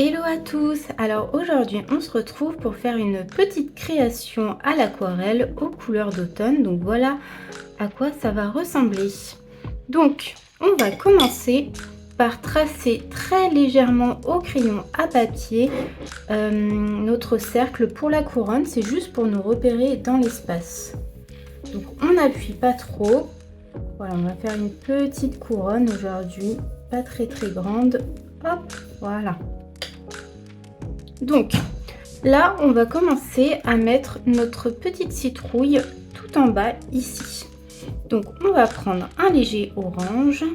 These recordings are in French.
Hello à tous! Alors aujourd'hui on se retrouve pour faire une petite création à l'aquarelle aux couleurs d'automne. Donc voilà à quoi ça va ressembler. Donc on va commencer par tracer très légèrement au crayon à papier notre cercle pour la couronne. C'est juste pour nous repérer dans l'espace. Donc on n'appuie pas trop. Voilà, on va faire une petite couronne aujourd'hui, pas très grande. Hop, voilà. Donc là, on va commencer à mettre notre petite citrouille tout en bas ici. Donc on va prendre un léger orange.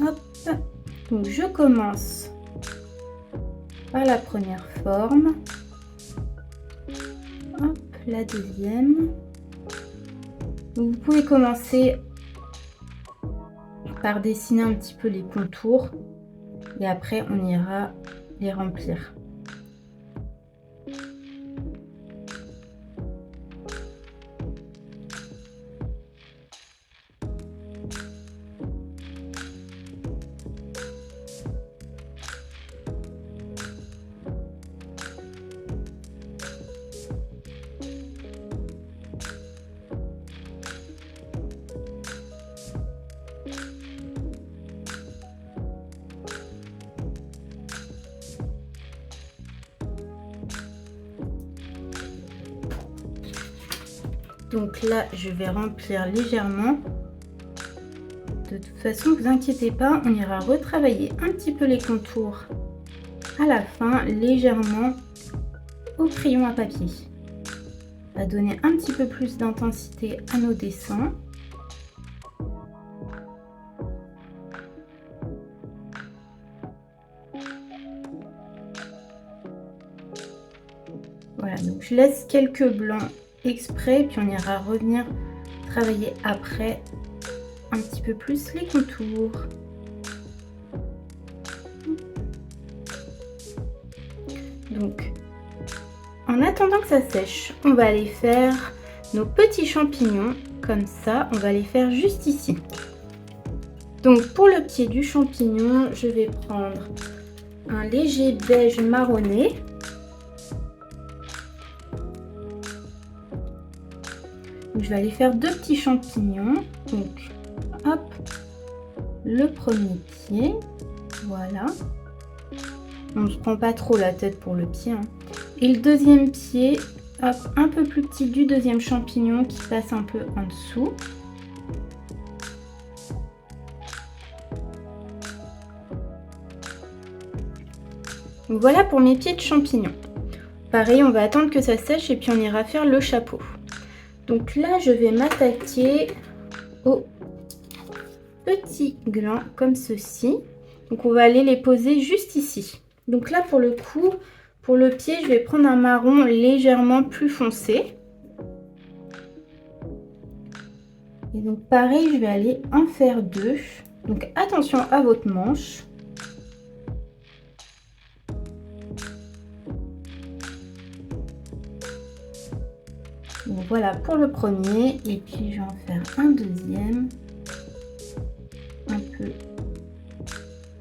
Hop. Donc je commence par la première forme. Hop, la deuxième. Donc, vous pouvez commencer par dessiner un petit peu les contours et après on ira les remplir. Donc là, je vais remplir légèrement. De toute façon, ne vous inquiétez pas, on ira retravailler un petit peu les contours à la fin, légèrement au crayon à papier. Ça va donner un petit peu plus d'intensité à nos dessins. Voilà, donc je laisse quelques blancs exprès, puis on ira revenir travailler après un petit peu plus les contours. Donc en attendant que ça sèche, on va aller faire nos petits champignons comme ça. On va les faire juste ici. Donc pour le pied du champignon, je vais prendre un léger beige marronné. Je vais aller faire deux petits champignons. Donc, hop, le premier pied, voilà. On ne se prend pas trop la tête pour le pied. Hein. Et le deuxième pied, hop, un peu plus petit du deuxième champignon qui passe un peu en dessous. Donc voilà pour mes pieds de champignons. Pareil, on va attendre que ça sèche et puis on ira faire le chapeau. Donc là, je vais m'attaquer aux petits glands comme ceci. Donc on va aller les poser juste ici. Donc là, pour le coup, pour le pied, je vais prendre un marron légèrement plus foncé. Et donc pareil, je vais aller en faire deux. Donc attention à votre manche. Donc voilà pour le premier, et puis je vais en faire un deuxième, un peu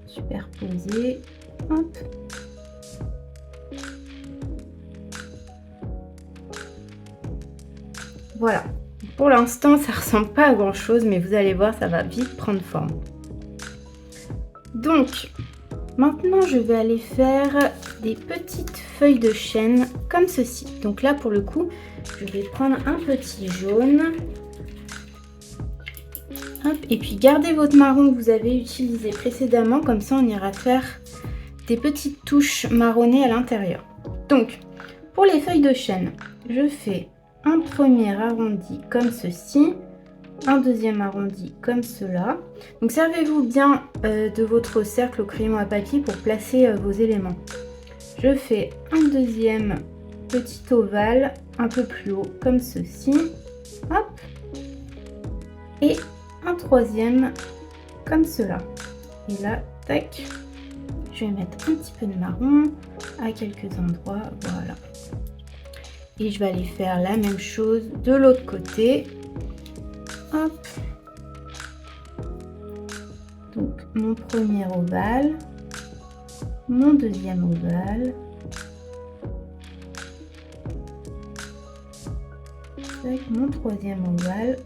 superposé. Hop. Voilà, pour l'instant ça ressemble pas à grand chose, mais vous allez voir, ça va vite prendre forme. Donc maintenant je vais aller faire des petites feuilles de chêne comme ceci. Donc là pour le coup, je vais prendre un petit jaune. Hop, et puis gardez votre marron que vous avez utilisé précédemment, comme ça on ira faire des petites touches marronnées à l'intérieur. Donc pour les feuilles de chêne, je fais un premier arrondi comme ceci, un deuxième arrondi comme cela. Donc servez-vous bien de votre cercle au crayon à papier pour placer vos éléments. Je fais un deuxième petit ovale un peu plus haut comme ceci. Hop. Et un troisième comme cela. Et là, tac, je vais mettre un petit peu de marron à quelques endroits, voilà. Et je vais aller faire la même chose de l'autre côté. Hop. Donc mon premier ovale. mon deuxième ovale. Avec mon troisième ovale,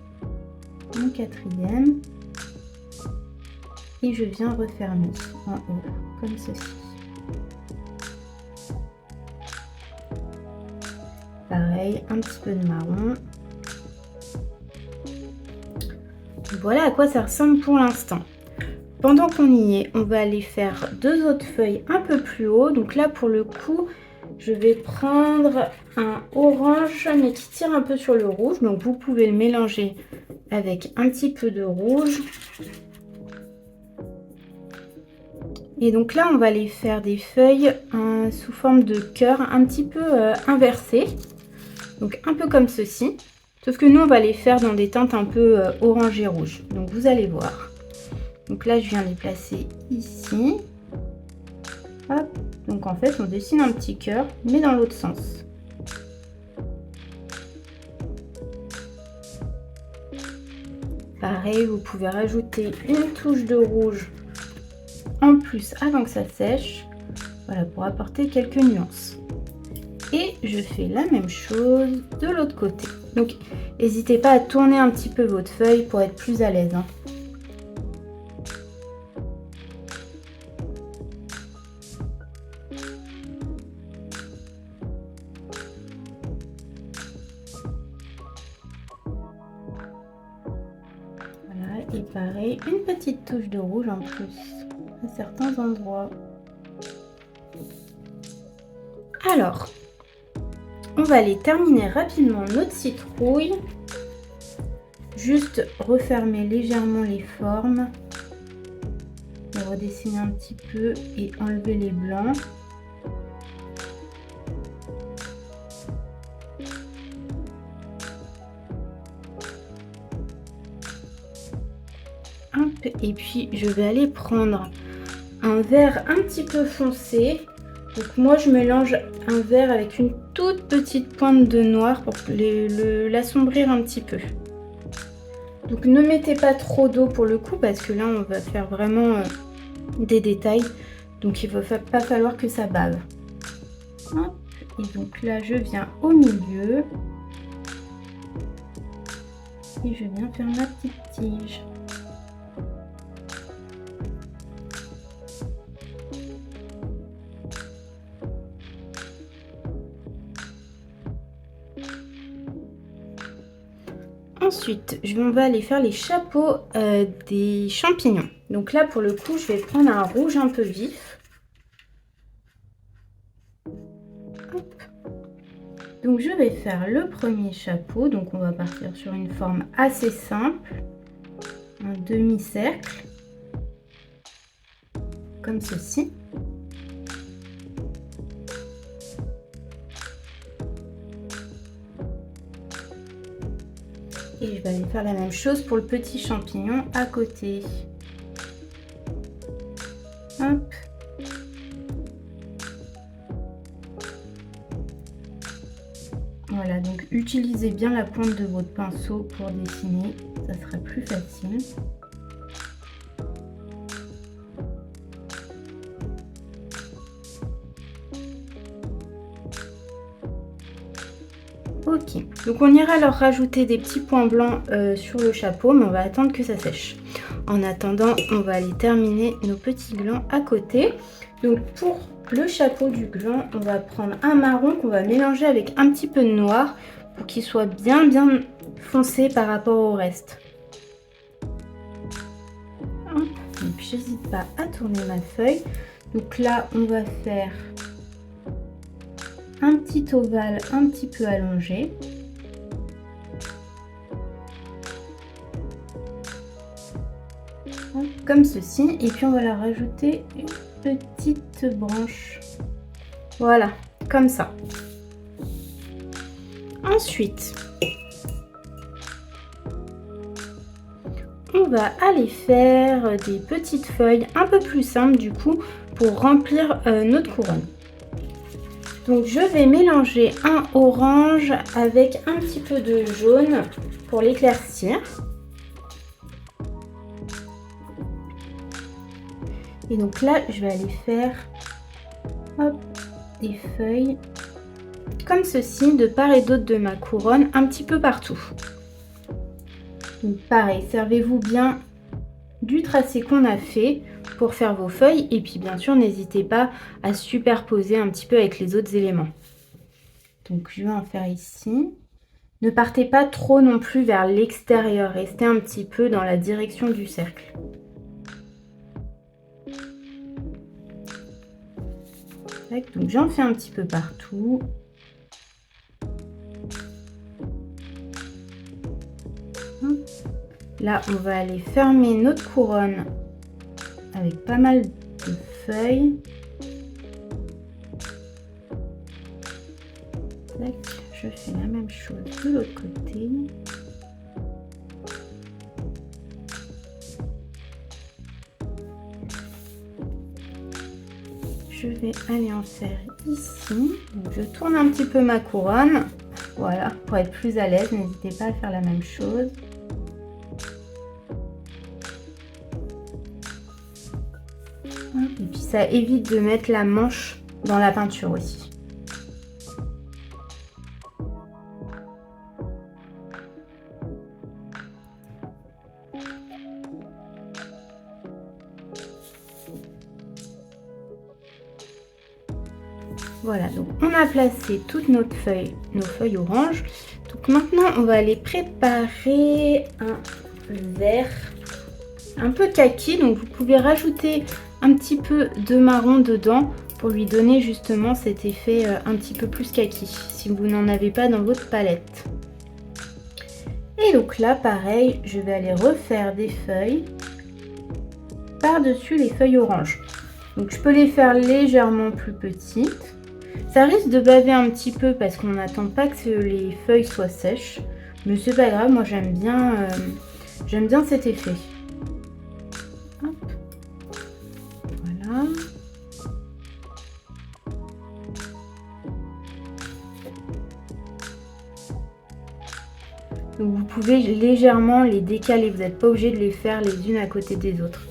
mon quatrième. Et je viens refermer en haut, comme ceci. Pareil, un petit peu de marron. Voilà à quoi ça ressemble pour l'instant. Pendant qu'on y est, on va aller faire deux autres feuilles un peu plus haut. Donc là, pour le coup, je vais prendre un orange, mais qui tire un peu sur le rouge. Donc vous pouvez le mélanger avec un petit peu de rouge. Et donc là, on va aller faire des feuilles sous forme de cœur, un petit peu inversées. Donc un peu comme ceci. Sauf que nous, on va les faire dans des teintes un peu orange et rouge. Donc vous allez voir. Donc là, je viens les placer ici. Hop. Donc en fait, on dessine un petit cœur, mais dans l'autre sens. Pareil, vous pouvez rajouter une touche de rouge en plus avant que ça sèche. Voilà, pour apporter quelques nuances. Et je fais la même chose de l'autre côté. Donc, n'hésitez pas à tourner un petit peu votre feuille pour être plus à l'aise. Hein. Voilà, et pareil, une petite touche de rouge en plus à certains endroits. Alors, on va aller terminer rapidement notre citrouille. Juste refermer légèrement les formes. Et redessiner un petit peu et enlever les blancs. Hop, et puis je vais aller prendre un vert un petit peu foncé. Donc moi je mélange un vert avec une toute petite pointe de noir pour l'assombrir un petit peu. Donc ne mettez pas trop d'eau pour le coup parce que là on va faire vraiment des détails. Donc il ne va pas falloir que ça bave. Hop, et donc là je viens au milieu. Et je viens faire ma petite tige. Ensuite, on va aller faire les chapeaux des champignons. Donc là, pour le coup, je vais prendre un rouge un peu vif. Hop. Donc je vais faire le premier chapeau. Donc on va partir sur une forme assez simple. Un demi-cercle. Comme ceci. Et je vais aller faire la même chose pour le petit champignon à côté. Hop. Voilà, donc utilisez bien la pointe de votre pinceau pour dessiner, ça sera plus facile. Ok, donc on ira alors rajouter des petits points blancs sur le chapeau, mais on va attendre que ça sèche. En attendant, on va aller terminer nos petits glands à côté. Donc pour le chapeau du gland, on va prendre un marron qu'on va mélanger avec un petit peu de noir pour qu'il soit bien foncé par rapport au reste. Hop. Et puis j'hésite pas à tourner ma feuille. Donc là, on va faire un petit ovale un petit peu allongé. Comme ceci. Et puis on va la rajouter une petite branche. Voilà, comme ça. Ensuite, on va aller faire des petites feuilles un peu plus simples du coup pour remplir notre couronne. Donc je vais mélanger un orange avec un petit peu de jaune pour l'éclaircir. Et donc là, je vais aller faire hop, des feuilles comme ceci de part et d'autre de ma couronne, un petit peu partout. Donc pareil, servez-vous bien du tracé qu'on a fait pour faire vos feuilles et puis bien sûr n'hésitez pas à superposer un petit peu avec les autres éléments. Donc je vais en faire ici. Ne partez pas trop non plus vers l'extérieur, restez un petit peu dans la direction du cercle. Donc j'en fais un petit peu partout. Là, on va aller fermer notre couronne avec pas mal de feuilles. Tac, je fais la même chose de l'autre côté. Je vais aller en faire ici. Donc, je tourne un petit peu ma couronne. Voilà, pour être plus à l'aise, n'hésitez pas à faire la même chose. Et puis ça évite de mettre la manche dans la peinture aussi. Voilà, donc on a placé toutes nos feuilles oranges. Donc maintenant, on va aller préparer un vert un peu kaki. Donc vous pouvez rajouter un petit peu de marron dedans pour lui donner justement cet effet un petit peu plus kaki, si vous n'en avez pas dans votre palette. Et donc là, pareil, je vais aller refaire des feuilles par-dessus les feuilles oranges. Donc je peux les faire légèrement plus petites. Ça risque de baver un petit peu parce qu'on n'attend pas que les feuilles soient sèches. Mais c'est pas grave, moi j'aime bien cet effet. Hop. Voilà. Donc vous pouvez légèrement les décaler, vous n'êtes pas obligé de les faire les unes à côté des autres.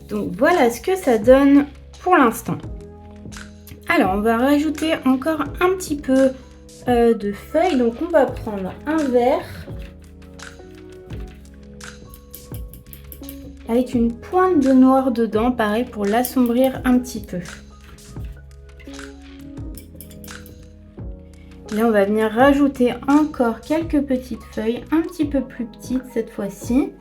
Donc voilà ce que ça donne pour l'instant. Alors on va rajouter encore un petit peu de feuilles. Donc on va prendre un verre avec une pointe de noir dedans, pareil pour l'assombrir un petit peu. Là on va venir rajouter encore quelques petites feuilles, un petit peu plus petites cette fois-ci.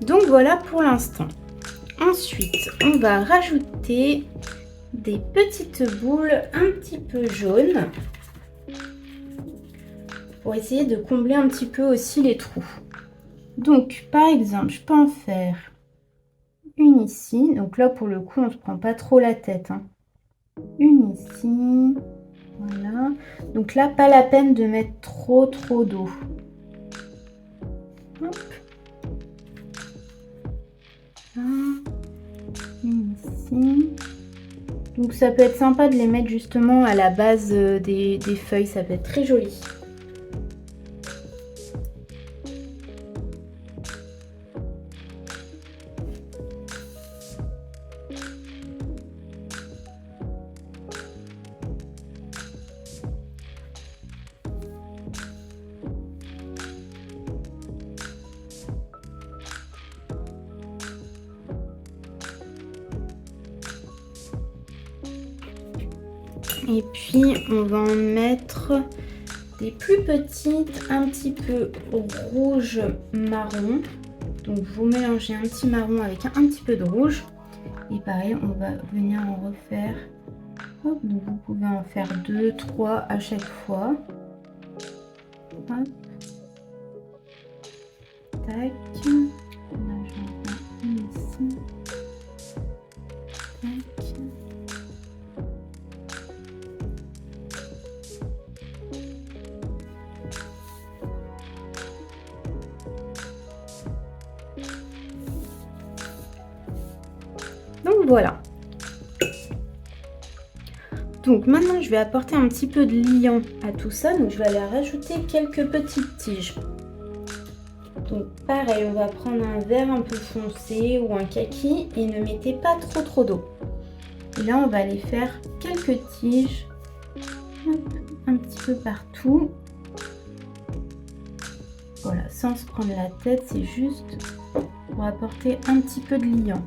Donc voilà pour l'instant. Ensuite, on va rajouter des petites boules un petit peu jaunes pour essayer de combler un petit peu aussi les trous. Donc par exemple, je peux en faire une ici. Donc là, pour le coup, on ne se prend pas trop la tête, hein. Une ici. Voilà. Donc là, pas la peine de mettre trop d'eau. Hop. Là. Une ici. Donc ça peut être sympa de les mettre justement à la base des feuilles. Ça peut être très joli. Et puis on va en mettre des plus petites, un petit peu rouge marron. Donc vous mélangez un petit marron avec un petit peu de rouge. Et pareil, on va venir en refaire. Hop, donc vous pouvez en faire 2, 3 à chaque fois. Hop. Tac. Là, j'en mets une ici. Tac. Donc voilà. Donc maintenant je vais apporter un petit peu de liant à tout ça. Donc je vais aller rajouter quelques petites tiges. Donc pareil, on va prendre un vert un peu foncé ou un kaki et ne mettez pas trop d'eau. Et là on va aller faire quelques tiges. Hop, un petit peu partout. Voilà, sans se prendre la tête, c'est juste pour apporter un petit peu de liant.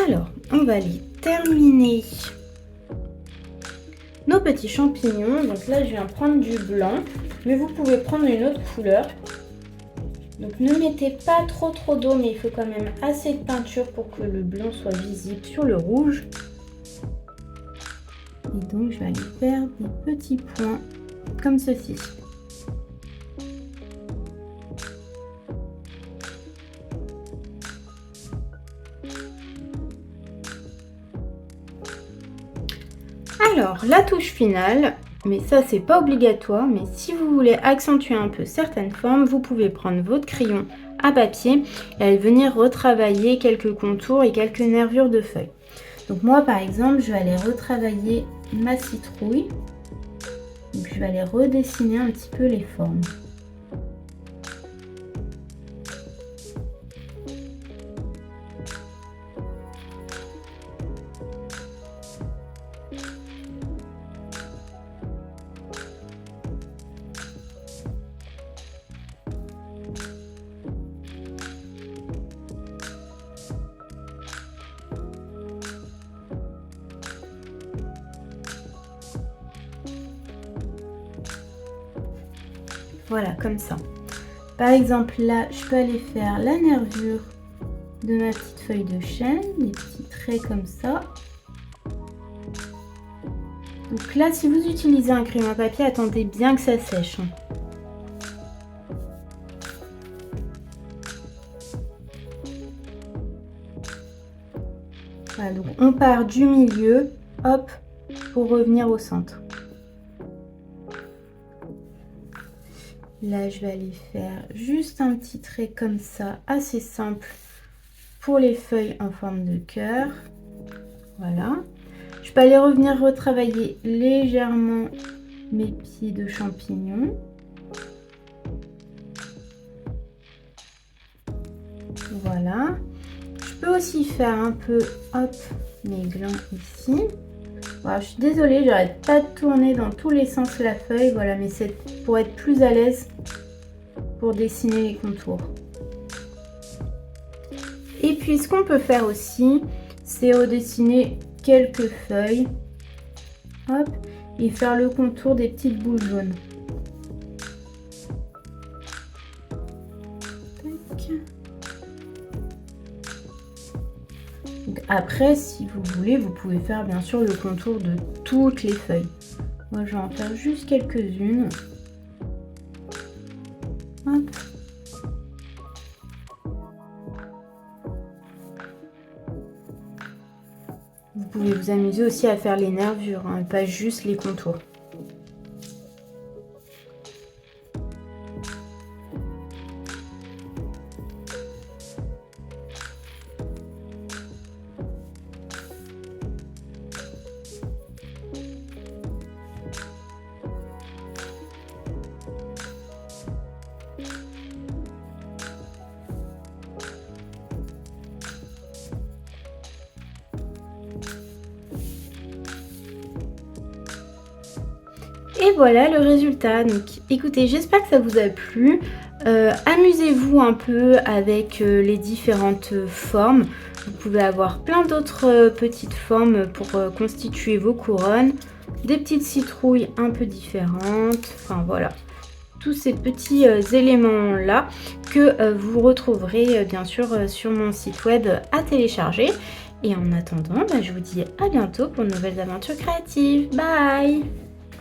Alors, on va aller terminer nos petits champignons. Donc là, je viens prendre du blanc, mais vous pouvez prendre une autre couleur. Donc ne mettez pas trop d'eau, mais il faut quand même assez de peinture pour que le blanc soit visible sur le rouge. Et donc, je vais aller faire des petits points comme ceci. Alors, la touche finale, mais ça c'est pas obligatoire, mais si vous voulez accentuer un peu certaines formes, vous pouvez prendre votre crayon à papier et aller venir retravailler quelques contours et quelques nervures de feuilles. Donc moi par exemple, je vais aller retravailler ma citrouille. Donc je vais aller redessiner un petit peu les formes. Voilà, comme ça. Par exemple, là, je peux aller faire la nervure de ma petite feuille de chêne, des petits traits comme ça. Donc là, si vous utilisez un crayon à papier, attendez bien que ça sèche. Voilà, donc on part du milieu, hop, pour revenir au centre. Là, je vais aller faire juste un petit trait comme ça, assez simple, pour les feuilles en forme de cœur. Voilà. Je peux aller revenir retravailler légèrement mes pieds de champignons. Voilà. Je peux aussi faire un peu, hop, mes glands ici. Voilà, je suis désolée, j'arrête pas de tourner dans tous les sens la feuille, voilà, mais c'est pour être plus à l'aise pour dessiner les contours. Et puis ce qu'on peut faire aussi, c'est redessiner quelques feuilles, hop, et faire le contour des petites boules jaunes. Donc après, si vous voulez, vous pouvez faire bien sûr le contour de toutes les feuilles. Moi, je vais en faire juste quelques-unes. Hop. Vous pouvez vous amuser aussi à faire les nervures, hein, pas juste les contours. Et voilà le résultat. Donc écoutez, j'espère que ça vous a plu. Amusez-vous un peu avec les différentes formes. Vous pouvez avoir plein d'autres petites formes pour constituer vos couronnes. Des petites citrouilles un peu différentes. Enfin voilà, tous ces petits éléments là que vous retrouverez bien sûr sur mon site web à télécharger. Et en attendant, je vous dis à bientôt pour de nouvelles aventures créatives. Bye!